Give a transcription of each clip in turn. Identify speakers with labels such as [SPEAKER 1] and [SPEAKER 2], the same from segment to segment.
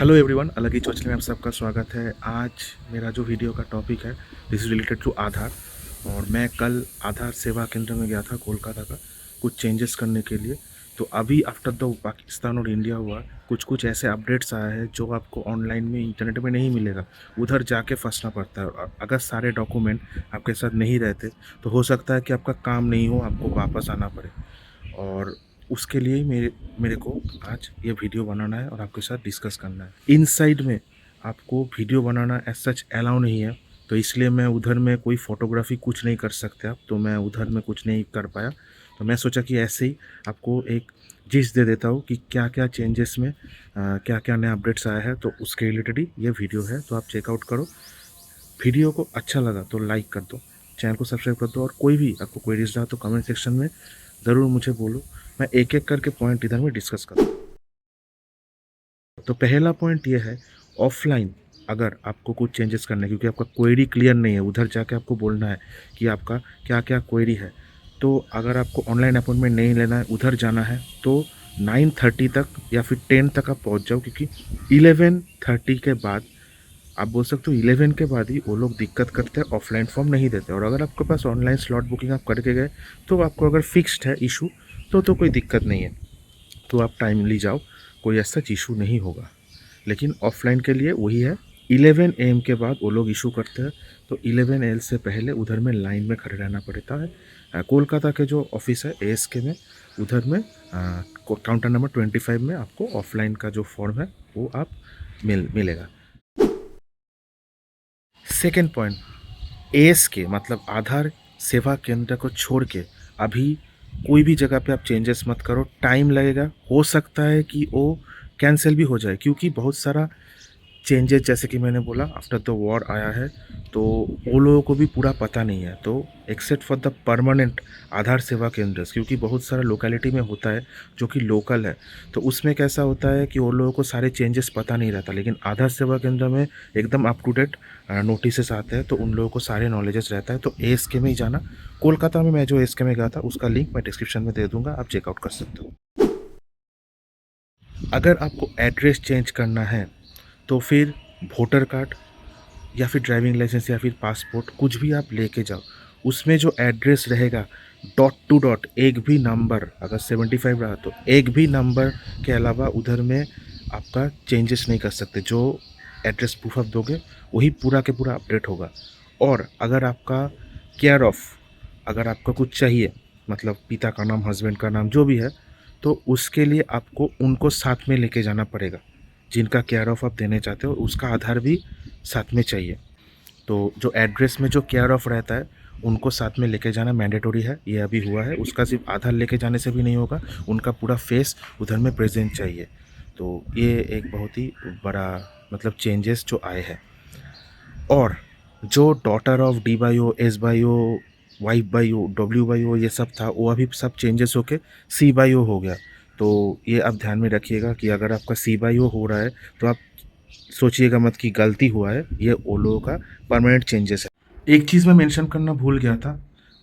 [SPEAKER 1] Hello everyone, अलग ही चौचले में आप सबका स्वागत है। आज मेरा जो वीडियो का टॉपिक है दिस इज़ रिलेटेड टू आधार। और मैं कल आधार सेवा केंद्र में गया था कोलकाता का कुछ चेंजेस करने के लिए। तो अभी आफ्टर द पाकिस्तान और इंडिया हुआ कुछ कुछ ऐसे अपडेट्स आए हैं जो आपको ऑनलाइन में इंटरनेट में नहीं मिलेगा, उधर जाके फंसना पड़ता है। और अगर सारे डॉक्यूमेंट आपके साथ नहीं रहते तो हो सकता है कि आपका काम नहीं हो, आपको वापस आना पड़े। और उसके लिए मेरे मेरे को आज ये वीडियो बनाना है और आपके साथ डिस्कस करना है। इनसाइड में आपको वीडियो बनाना एज सच अलाउ नहीं है, तो इसलिए मैं उधर में कोई फ़ोटोग्राफी कुछ नहीं कर सकते आप, तो मैं उधर में कुछ नहीं कर पाया। तो मैं सोचा कि ऐसे ही आपको एक जिस्ट दे देता हूँ कि क्या क्या चेंजेस में क्या क्या नया अपडेट्स आया है, तो उसके रिलेटेड ही ये वीडियो है। तो आप चेकआउट करो। वीडियो को अच्छा लगा तो लाइक कर दो, चैनल को सब्सक्राइब कर दो, और कोई भी आपको क्वेरीज रहा तो कमेंट सेक्शन में ज़रूर मुझे बोलो। मैं एक एक करके पॉइंट इधर में डिस्कस करूँ। तो पहला पॉइंट ये है, ऑफलाइन अगर आपको कुछ चेंजेस करना है क्योंकि आपका क्वेरी क्लियर नहीं है, उधर जाके आपको बोलना है कि आपका क्या क्या क्वेरी है। तो अगर आपको ऑनलाइन अपॉइंटमेंट नहीं लेना है, उधर जाना है, तो 9:30 तक या फिर 10 तक आप पहुंच जाओ, क्योंकि 11:30 के बाद आप बोल सकते हो 11 के बाद ही वो लोग दिक्कत करते हैं, ऑफलाइन फॉर्म नहीं देते। और अगर आपके पास ऑनलाइन स्लॉट बुकिंग आप करके गए तो आपको अगर फिक्स्ड है इशू तो कोई दिक्कत नहीं है, तो आप टाइमली जाओ, कोई ऐसा इशू नहीं होगा। लेकिन ऑफलाइन के लिए वही है, 11 AM के बाद वो लोग इशू करते हैं, तो 11 AM से पहले उधर में लाइन में खड़े रहना पड़ता है। कोलकाता के जो ऑफिस है ASK में, उधर में काउंटर नंबर 25 में आपको ऑफलाइन का जो फॉर्म है वो आप मिलेगा। सेकेंड पॉइंट, ASK मतलब आधार सेवा केंद्र को छोड़ के अभी कोई भी जगह पे आप चेंजेस मत करो। टाइम लगेगा, हो सकता है कि वो कैंसिल भी हो जाए, क्योंकि बहुत सारा चेंजेस जैसे कि मैंने बोला आफ्टर द वॉर आया है, तो वो लोगों को भी पूरा पता नहीं है। तो एक्सेप्ट फॉर द परमानेंट आधार सेवा केंद्र, क्योंकि बहुत सारा लोकेलिटी में होता है जो कि लोकल है, तो उसमें कैसा होता है कि वो लोगों को सारे चेंजेस पता नहीं रहता। लेकिन आधार सेवा केंद्र में एकदम अप टू डेट नोटिस आते हैं, तो उन लोगों को सारे नॉलेजेस रहता है। तो ASK में ही जाना। कोलकाता में मैं जो ASK में गया था उसका लिंक मैं डिस्क्रिप्शन में दे दूंगा, आप चेकआउट कर सकते हो। अगर आपको एड्रेस चेंज करना है तो फिर वोटर कार्ड या फिर ड्राइविंग लाइसेंस या फिर पासपोर्ट कुछ भी आप लेके जाओ। उसमें जो एड्रेस रहेगा डॉट टू डॉट एक भी नंबर, अगर 75 रहा तो एक भी नंबर के अलावा उधर में आपका चेंजेस नहीं कर सकते। जो एड्रेस प्रूफ आप दोगे वही पूरा के पूरा अपडेट होगा। और अगर आपका केयर ऑफ, अगर आपका कुछ चाहिए, मतलब पिता का नाम, हस्बैंड का नाम, जो भी है, तो उसके लिए आपको उनको साथ में लेके जाना पड़ेगा। जिनका केयर ऑफ आप देने चाहते हो उसका आधार भी साथ में चाहिए। तो जो एड्रेस में जो केयर ऑफ रहता है उनको साथ में लेके जाना मैंडेटरी है, ये अभी हुआ है। उसका सिर्फ आधार लेके जाने से भी नहीं होगा, उनका पूरा फेस उधर में प्रेजेंट चाहिए। तो ये एक बहुत ही बड़ा मतलब चेंजेस जो आए हैं। और जो daughter of D/O, S/O, Y/O, W/O ये सब था, वो अभी सब चेंजेस होके C/O हो गया। तो ये आप ध्यान में रखिएगा कि अगर आपका C/O हो रहा है तो आप सोचिएगा मत कि गलती हुआ है, ये वो लोगों का परमानेंट चेंजेस है। एक चीज़ मैं मेंशन करना भूल गया था,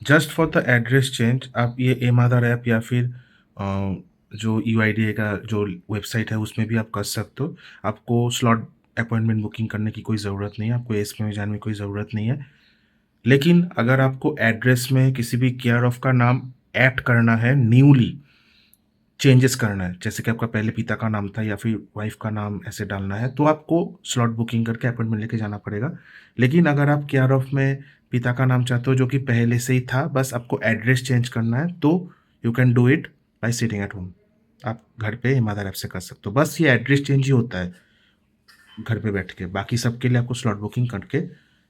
[SPEAKER 1] just for the address change आप ये एम आधार ऐप या फिर जो UIDA का जो वेबसाइट है उसमें भी आप कर सकते हो। आपको स्लॉट अपॉइंटमेंट बुकिंग करने की कोई ज़रूरत नहीं है, आपको ASK में जाने में कोई ज़रूरत नहीं है। लेकिन अगर आपको एड्रेस में किसी भी केयर ऑफ का नाम ऐड करना है, न्यूली चेंजेस करना है, जैसे कि आपका पहले पिता का नाम था या फिर वाइफ का नाम ऐसे डालना है, तो आपको स्लॉट बुकिंग करके अपॉइंटमेंट लेके जाना पड़ेगा। लेकिन अगर आप केयर ऑफ में पिता का नाम चाहते हो जो कि पहले से ही था, बस आपको एड्रेस चेंज करना है, तो you can do it by sitting at home. आप घर पे हिमालय ऐप से कर सकते हो। बस ये एड्रेस चेंज ही होता है घर पे बैठ के, बाकी सबके लिए आपको स्लॉट बुकिंग करके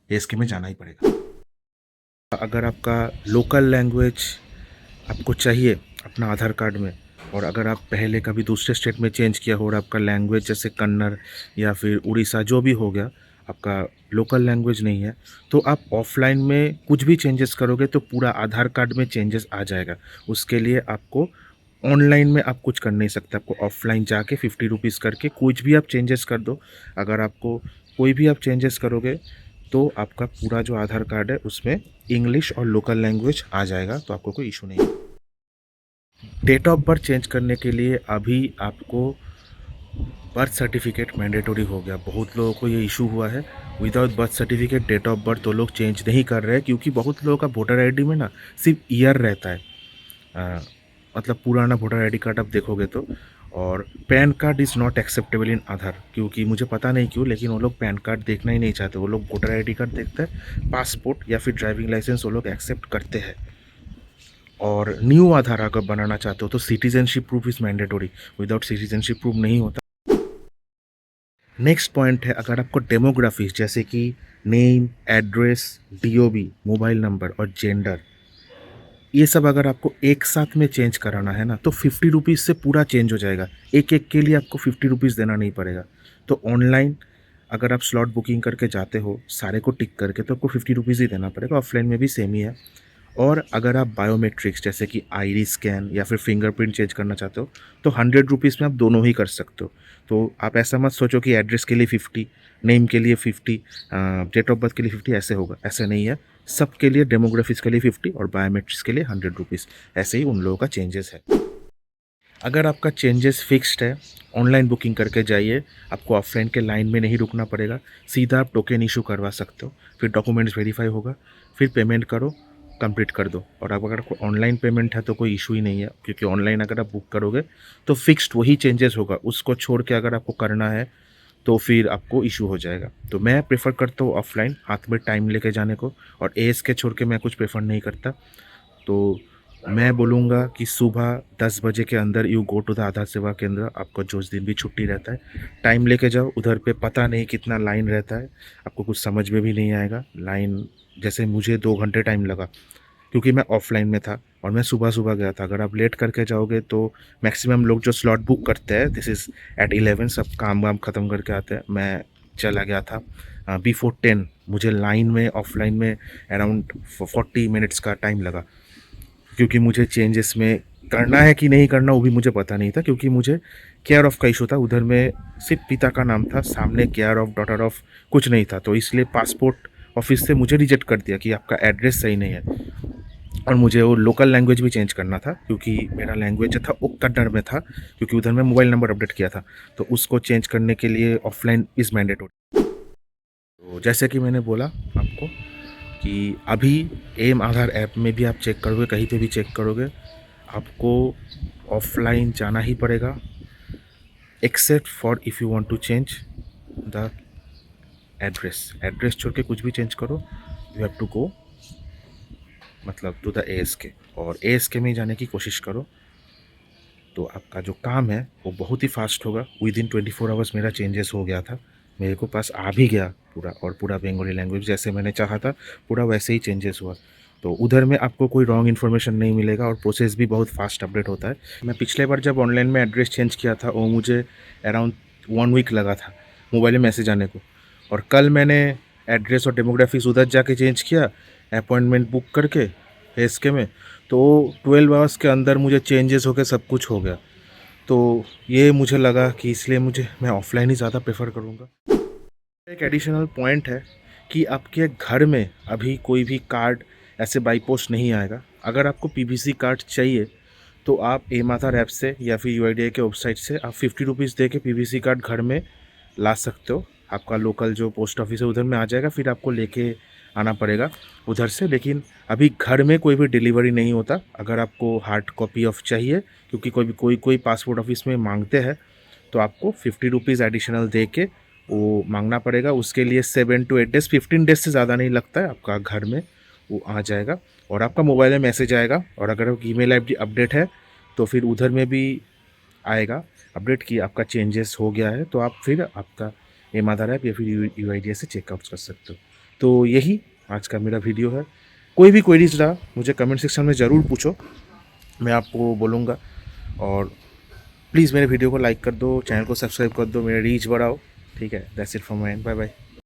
[SPEAKER 1] ASK में जाना ही पड़ेगा। अगर आपका लोकल लैंग्वेज आपको चाहिए अपना आधार कार्ड में, और अगर आप पहले कभी दूसरे स्टेट में चेंज किया हो और आपका लैंग्वेज जैसे कन्नड़ या फिर उड़ीसा जो भी हो गया, आपका लोकल लैंग्वेज नहीं है, तो आप ऑफलाइन में कुछ भी चेंजेस करोगे तो पूरा आधार कार्ड में चेंजेस आ जाएगा। उसके लिए आपको ऑनलाइन में आप कुछ कर नहीं सकते, आपको ऑफलाइन जाके 50 रुपीज़ करके कुछ भी आप चेंजेस कर दो। अगर आपको कोई भी आप चेंजेस करोगे तो आपका पूरा जो आधार कार्ड है उसमें इंग्लिश और लोकल लैंग्वेज आ जाएगा, तो आपको कोई इशू नहीं है। डेट ऑफ बर्थ चेंज करने के लिए अभी आपको बर्थ सर्टिफिकेट मैंडेटरी हो गया। बहुत लोगों को ये इशू हुआ है, without birth certificate date of birth तो लोग चेंज नहीं कर रहे हैं, क्योंकि बहुत लोगों का वोटर आईडी में ना सिर्फ ईयर रहता है। अ, मतलब पुराना वोटर आईडी कार्ड आप देखोगे तो। और PAN card is not acceptable in Aadhaar, क्योंकि मुझे पता नहीं क्यों, लेकिन वो लोग पैन कार्ड देखना ही नहीं चाहते। वो लोग वोटर आईडी कार्ड देखते हैं, पासपोर्ट या फिर ड्राइविंग लाइसेंस वो लोग एक्सेप्ट करते हैं। और न्यू आधार अगर बनाना चाहते हो तो citizenship proof is mandatory, without citizenship proof नहीं होता। नेक्स्ट पॉइंट है, अगर आपको डेमोग्राफीज जैसे कि name, address, DOB, mobile number और जेंडर, ये सब अगर आपको एक साथ में चेंज कराना है ना, तो 50 रुपीज़ से पूरा चेंज हो जाएगा। एक एक के लिए आपको 50 रुपीज़ देना नहीं पड़ेगा। तो ऑनलाइन अगर आप स्लॉट बुकिंग करके जाते हो सारे को टिक करके, तो आपको 50 रुपीज़ ही देना पड़ेगा। ऑफलाइन में भी सेम ही है। और अगर आप बायोमेट्रिक्स जैसे कि आईरिस स्कैन या फिर फिंगरप्रिंट चेंज करना चाहते हो, तो 100 रुपीज़ में आप दोनों ही कर सकते हो। तो आप ऐसा मत सोचो कि एड्रेस के लिए 50, नेम के लिए 50, डेट ऑफ बर्थ के लिए 50 ऐसे होगा, ऐसे नहीं है। सबके लिए, डेमोग्राफिक्स के लिए 50 और बायोमेट्रिक्स के लिए 100 रुपीज़, ऐसे ही उन लोगों का चेंजेस है। अगर आपका चेंजेस फिक्स्ड है, ऑनलाइन बुकिंग करके जाइए, आपको ऑफलाइन के लाइन में नहीं रुकना पड़ेगा। सीधा आप टोकन इशू करवा सकते हो, फिर डॉक्यूमेंट्स वेरीफाई होगा, फिर पेमेंट करो, कंप्लीट कर दो। और अब अगर ऑनलाइन पेमेंट है तो कोई इशू ही नहीं है, क्योंकि ऑनलाइन अगर आप बुक करोगे तो फिक्स्ड वही चेंजेस होगा। उसको छोड़ के अगर आपको करना है तो फिर आपको इशू हो जाएगा। तो मैं प्रेफर करता हूँ ऑफलाइन, हाथ में टाइम लेके जाने को। और एएस के छोड़ के मैं कुछ प्रेफर नहीं करता। तो मैं बोलूँगा कि सुबह 10 बजे के अंदर यू गो टू द आधार सेवा केंद्र। आपको जो उस दिन भी छुट्टी रहता है, टाइम लेके जाओ। उधर पे पता नहीं कितना लाइन रहता है, आपको कुछ समझ में भी नहीं आएगा। लाइन जैसे मुझे 2 घंटे टाइम लगा, क्योंकि मैं ऑफलाइन में था और मैं सुबह-सुबह गया था। अगर आप लेट करके जाओगे तो मैक्सिमम लोग जो स्लॉट बुक करते हैं, दिस इज़ एट 11, सब काम-वाम ख़त्म करके आते हैं। मैं चला गया था बिफोर 10। मुझे लाइन में ऑफलाइन में अराउंड 40 मिनट्स का टाइम लगा, क्योंकि मुझे चेंजेस में करना है कि नहीं करना वो भी मुझे पता नहीं था, क्योंकि मुझे केयर ऑफ़ का इशू था। उधर में सिर्फ पिता का नाम था, सामने केयर ऑफ़, डॉटर ऑफ़ कुछ नहीं था। तो इसलिए पासपोर्ट ऑफिस से मुझे रिजेक्ट कर दिया कि आपका एड्रेस सही नहीं है। और मुझे वो लोकल लैंग्वेज भी चेंज करना था, क्योंकि मेरा लैंग्वेज जो था वो कन्नड़ में था, क्योंकि उधर मैं मोबाइल नंबर अपडेट किया था। तो उसको चेंज करने के लिए ऑफलाइन इज़ मैंडेटरी। तो जैसे कि मैंने बोला आपको कि अभी एम आधार ऐप में भी आप चेक करोगे, कहीं पे भी चेक करोगे, आपको ऑफलाइन जाना ही पड़ेगा, except for if you want to change the address. Address छोड़ के कुछ भी चेंज करो, यू हैव टू गो मतलब टू द एएसके, और एएसके में ही जाने की कोशिश करो। तो आपका जो काम है वो बहुत ही फास्ट होगा। विद इन 24 आवर्स मेरा चेंजेस हो गया था, मेरे को पास आ भी गया पूरा, और पूरा बंगाली लैंग्वेज जैसे मैंने चाहा था पूरा वैसे ही चेंजेस हुआ। तो उधर में आपको कोई रॉन्ग इन्फॉर्मेशन नहीं मिलेगा, और प्रोसेस भी बहुत फास्ट अपडेट होता है। मैं पिछले बार जब ऑनलाइन में एड्रेस चेंज किया था, वो मुझे अराउंड 1 वीक लगा था मोबाइल में मैसेज आने को। और कल मैंने एड्रेस और डेमोग्राफिक्स उधर जाके चेंज किया, अपॉइंटमेंट बुक करके एएसके में। तो 12 आवर्स के अंदर मुझे चेंजेस हो के सब कुछ हो गया। तो ये मुझे लगा कि इसलिए मैं ऑफ़लाइन ही ज़्यादा प्रेफ़र करूँगा। एक एडिशनल पॉइंट है कि आपके घर में अभी कोई भी कार्ड ऐसे बाई पोस्ट नहीं आएगा। अगर आपको पीवीसी कार्ड चाहिए तो आप एम आधार ऐप से या फिर यूआईडीआई के वेबसाइट से आप 50 रुपीज़ दे के पीवीसी कार्ड घर में ला सकते हो। आपका लोकल जो पोस्ट ऑफिस है उधर में आ जाएगा, फिर आपको लेके आना पड़ेगा उधर से। लेकिन अभी घर में कोई भी डिलीवरी नहीं होता। अगर आपको हार्ड कॉपी ऑफ चाहिए, क्योंकि कोई पासपोर्ट ऑफिस में मांगते हैं, तो आपको 50 रुपीज़ एडिशनल दे के वो मांगना पड़ेगा। उसके लिए 7 to 8 डेज़, 15 डेज़ से ज़्यादा नहीं लगता है, आपका घर में वो आ जाएगा और आपका मोबाइल में मैसेज आएगा। और अगर ईमेल आईडी अपडेट है तो फिर उधर में भी आएगा अपडेट कि आपका चेंजेस हो गया है, तो आप फिर आपका एम आधार ऐप या फिर यूआईडीआई से चेकआउट कर सकते हो। तो यही आज का मेरा वीडियो है। कोई भी क्वेरीज रहा मुझे कमेंट सेक्शन में ज़रूर पूछो, मैं आपको बोलूँगा। और प्लीज़ मेरे वीडियो को लाइक कर दो, चैनल को सब्सक्राइब कर दो, मेरा रीच बढ़ाओ। ठीक है, that's it from my end, bye bye.